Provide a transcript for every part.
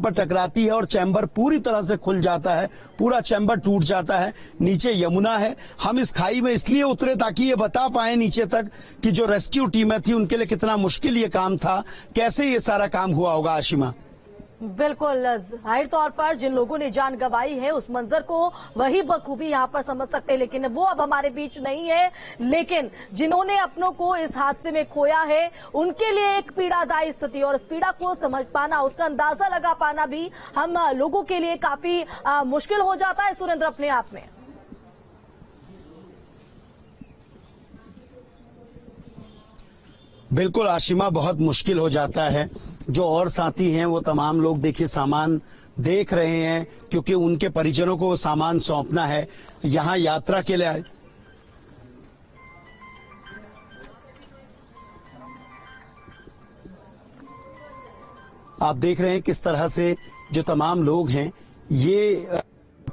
पर टकराती है और चैम्बर पूरी तरह से खुल जाता है, पूरा चैम्बर टूट जाता है। नीचे यमुना है। हम इस खाई में इसलिए उतरे ताकि ये बता पाए नीचे तक कि जो रेस्क्यू टीमें थी उनके लिए कितना मुश्किल ये काम था, कैसे ये सारा काम हुआ होगा। आशिमा, बिल्कुल, जाहिर तौर पर जिन लोगों ने जान गंवाई है उस मंजर को वही बखूबी यहाँ पर समझ सकते हैं, लेकिन वो अब हमारे बीच नहीं है। लेकिन जिन्होंने अपनों को इस हादसे में खोया है उनके लिए एक पीड़ादायी स्थिति, और इस पीड़ा को समझ पाना, उसका अंदाजा लगा पाना भी हम लोगों के लिए काफी मुश्किल हो जाता है सुरेंद्र अपने आप में। बिल्कुल आशिमा, बहुत मुश्किल हो जाता है। जो और साथी हैं वो तमाम लोग देखिए सामान देख रहे हैं, क्योंकि उनके परिजनों को वो सामान सौंपना है। यहाँ यात्रा के लिए आए। आप देख रहे हैं किस तरह से जो तमाम लोग हैं ये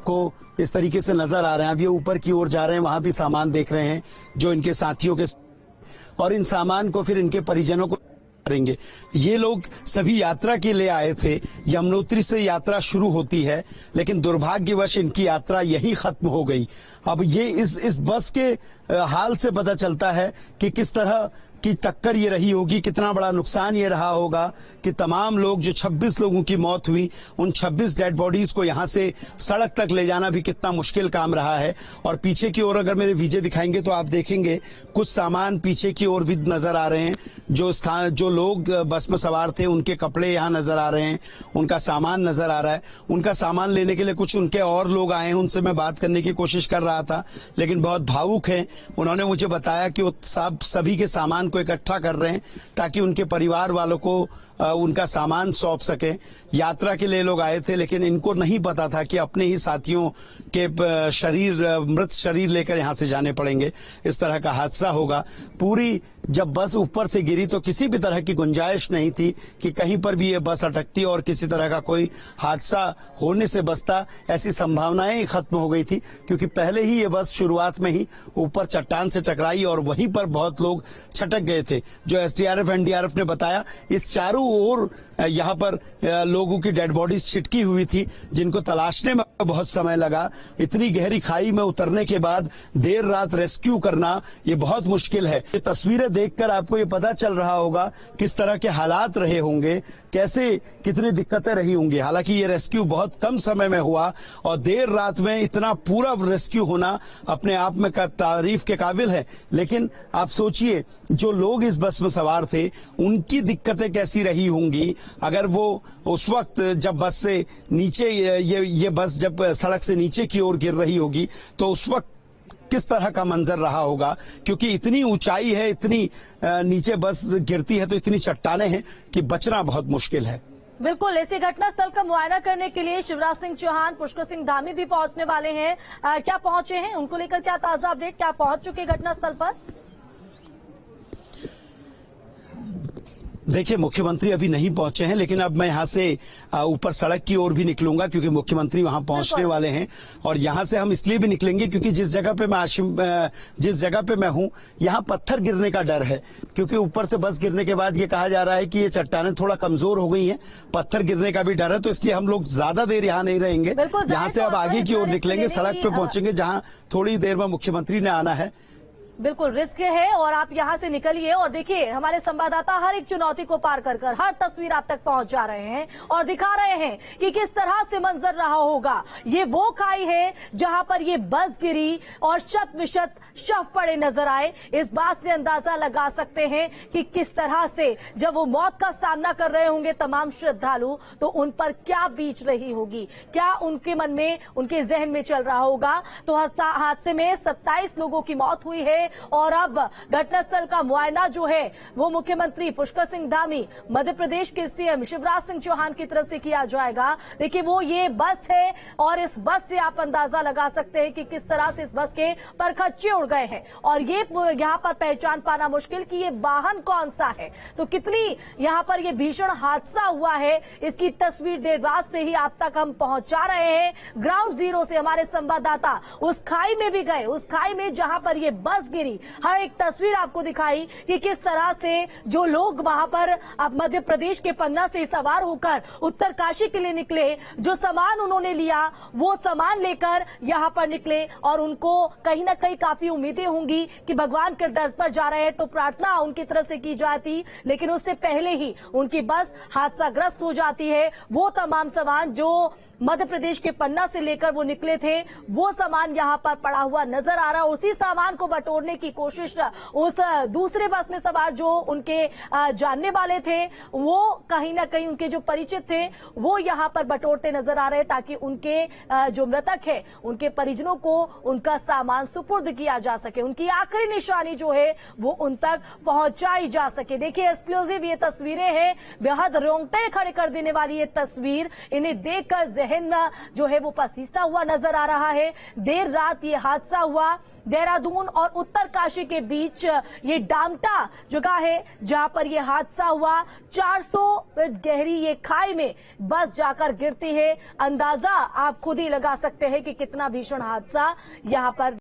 को इस तरीके से नजर आ रहे हैं। अब ये ऊपर की ओर जा रहे हैं, वहां भी सामान देख रहे हैं जो इनके साथियों के, और इन सामान को फिर इनके परिजनों को करेंगे। ये लोग सभी यात्रा के लिए आए थे। यमुनोत्री से यात्रा शुरू होती है, लेकिन दुर्भाग्यवश इनकी यात्रा यही खत्म हो गई। अब ये इस बस के हाल से पता चलता है कि किस तरह की टक्कर ये रही होगी, कितना बड़ा नुकसान ये रहा होगा कि तमाम लोग, जो 26 लोगों की मौत हुई, उन 26 डेड बॉडीज को यहां से सड़क तक ले जाना भी कितना मुश्किल काम रहा है। और पीछे की ओर अगर मेरे वीजे दिखाएंगे तो आप देखेंगे कुछ सामान पीछे की ओर भी नजर आ रहे हैं। जो लोग बस में सवार थे उनके कपड़े यहाँ नजर आ रहे हैं, उनका सामान नजर आ रहा है। उनका सामान लेने के लिए कुछ उनके और लोग आए हैं, उनसे मैं बात करने की कोशिश कर रहा था, लेकिन बहुत भावुक हैं। उन्होंने मुझे बताया कि वो सभी के सामान को इकट्ठा कर रहे हैं ताकि उनके परिवार वालों को उनका सामान सौंप सके। यात्रा के लिए लोग आए थे, लेकिन इनको नहीं पता था कि अपने ही साथियों के मृत शरीर लेकर यहां से जाने पड़ेंगे। इस तरह का हादसा होगा। पूरी जब बस ऊपर से गिरी तो किसी भी तरह की गुंजाइश नहीं थी कि कहीं पर भी ये बस अटकती और किसी तरह का कोई हादसा होने से बचता। ऐसी संभावनाएं ही खत्म हो गई थी, क्योंकि पहले ही ये बस शुरुआत में ही ऊपर चट्टान से टकराई और वहीं पर बहुत लोग छटक गए थे। जो एसडीआरएफ एनडीआरएफ ने बताया, इस चारों ओर यहाँ पर लोगों की डेड बॉडीज छिटकी हुई थी, जिनको तलाशने में बहुत समय लगा। इतनी गहरी खाई में उतरने के बाद देर रात रेस्क्यू करना ये बहुत मुश्किल है। ये तस्वीरें देखकर आपको ये पता चल रहा होगा किस तरह के हालात रहे होंगे, कैसे कितनी दिक्कतें रही होंगी। हालांकि ये रेस्क्यू बहुत कम समय में हुआ और देर रात में इतना पूरा रेस्क्यू होना अपने आप में तारीफ के काबिल है। लेकिन आप सोचिए, जो लोग इस बस में सवार थे उनकी दिक्कतें कैसी रही होंगी अगर वो उस वक्त जब बस से नीचे ये बस जब सड़क से नीचे की ओर गिर रही होगी तो उस वक्त किस तरह का मंजर रहा होगा। क्योंकि इतनी ऊंचाई है, इतनी नीचे बस गिरती है तो इतनी चट्टानें हैं कि बचना बहुत मुश्किल है। बिल्कुल, ऐसे घटनास्थल का मुआयना करने के लिए शिवराज सिंह चौहान, पुष्कर सिंह धामी भी पहुंचने वाले हैं। क्या पहुंचे हैं, उनको लेकर क्या ताजा अपडेट, क्या पहुंच चुके घटनास्थल पर? देखिए, मुख्यमंत्री अभी नहीं पहुंचे हैं, लेकिन अब मैं यहां से ऊपर सड़क की ओर भी निकलूंगा क्योंकि मुख्यमंत्री वहां पहुंचने वाले हैं। और यहां से हम इसलिए भी निकलेंगे क्योंकि जिस जगह पे मैं हूं यहां पत्थर गिरने का डर है, क्योंकि ऊपर से बस गिरने के बाद ये कहा जा रहा है कि ये चट्टानें थोड़ा कमजोर हो गई हैं, पत्थर गिरने का भी डर है। तो इसलिए हम लोग ज्यादा देर यहां नहीं रहेंगे, यहां से अब आगे की ओर निकलेंगे, सड़क पे पहुंचेंगे जहां थोड़ी देर में मुख्यमंत्री ने आना है। बिल्कुल रिस्क है और आप यहां से निकलिए और देखिए, हमारे संवाददाता हर एक चुनौती को पार कर हर तस्वीर आप तक पहुंच जा रहे हैं और दिखा रहे हैं कि किस तरह से मंजर रहा होगा। ये वो खाई है जहां पर ये बस गिरी और शत विशत शव पड़े नजर आए। इस बात से अंदाजा लगा सकते हैं कि किस तरह से जब वो मौत का सामना कर रहे होंगे तमाम श्रद्धालु, तो उन पर क्या बीत रही होगी, क्या उनके मन में, उनके जहन में चल रहा होगा। तो हादसे में 27 लोगों की मौत हुई है और अब घटनास्थल का मुआयना जो है वो मुख्यमंत्री पुष्कर सिंह धामी, मध्य प्रदेश के सीएम शिवराज सिंह चौहान की तरफ से किया जाएगा। देखिए, वो ये बस है और इस बस से आप अंदाजा लगा सकते हैं कि किस तरह से इस बस के परखच्चे उड़ गए हैं और ये यहां पर पहचान पाना मुश्किल कि ये वाहन कौन सा है। तो कितनी यहां पर ये भीषण हादसा हुआ है, इसकी तस्वीर देर रात से ही आप तक हम पहुंचा रहे हैं। ग्राउंड जीरो से हमारे संवाददाता उस खाई में भी गए, उस खाई में जहां पर ये बस गिरी, हर एक तस्वीर आपको दिखाई कि किस तरह से जो लोग वहां पर अब मध्य प्रदेश के पन्ना से सवार होकर उत्तरकाशी के लिए निकले, जो सामान उन्होंने लिया वो सामान लेकर यहां पर निकले और उनको कहीं ना कहीं काफी उम्मीदें होंगी कि भगवान के दर पर जा रहे हैं तो प्रार्थना उनकी तरफ से की जाती, लेकिन उससे पहले ही उनकी बस हादसाग्रस्त हो जाती है। वो तमाम सामान जो मध्य प्रदेश के पन्ना से लेकर वो निकले थे वो सामान यहां पर पड़ा हुआ नजर आ रहा है। उसी सामान को बटोरने की कोशिश उस दूसरे बस में सवार जो उनके जानने वाले थे, वो कहीं ना कहीं उनके जो परिचित थे वो यहां पर बटोरते नजर आ रहे हैं ताकि उनके जो मृतक है उनके परिजनों को उनका सामान सुपुर्द किया जा सके, उनकी आखिरी निशानी जो है वो उन तक पहुंचाई जा सके। देखिए एक्सक्लूसिव ये तस्वीरें हैं, बेहद रोंगटे खड़े कर देने वाली ये तस्वीर, इन्हें देखकर जो है वो पसीजता हुआ नजर आ रहा है। देर रात ये हादसा हुआ देहरादून और उत्तरकाशी के बीच, ये डामटा जगह है जहां पर ये हादसा हुआ। 400 फीट गहरी ये खाई में बस जाकर गिरती है। अंदाजा आप खुद ही लगा सकते हैं कि कितना भीषण हादसा यहां पर